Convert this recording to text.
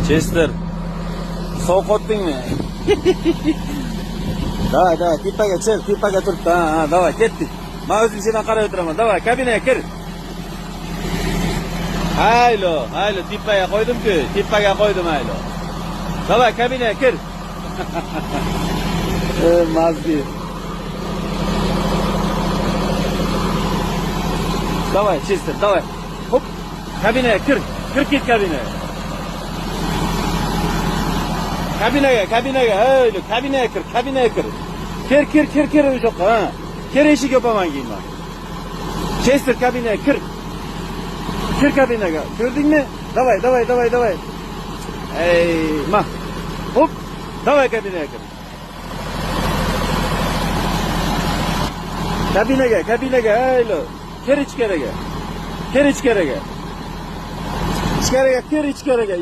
Chester. Sovqotdingmi? Davay, tepaga chiq, tepaga turibdi. Ha, davay, ketdik. Men o'zim sendan qarab o'tiraman. Davay, kabinaga kir. Haylo, tepaga qo'ydim-ku, tepaga qo'ydim haylo. Davay, kabinaga kir. Mazgi. Davay, Chester, davay. Hop, kabinaga kir. Kir ket kabinaga. Kabinaga, haylo, kabinaga kir. Kir o'sha yoqqa, ha. Kir eshik yopaman keyin men. Chester kabinaga kir. Kir kabinaga. Ko'rdingmi? Davay. Ey, ma. Hop, davay kabinaga kir. Kabinaga, haylo. Kir ichkariga. Ichkariga, kir ichkariga.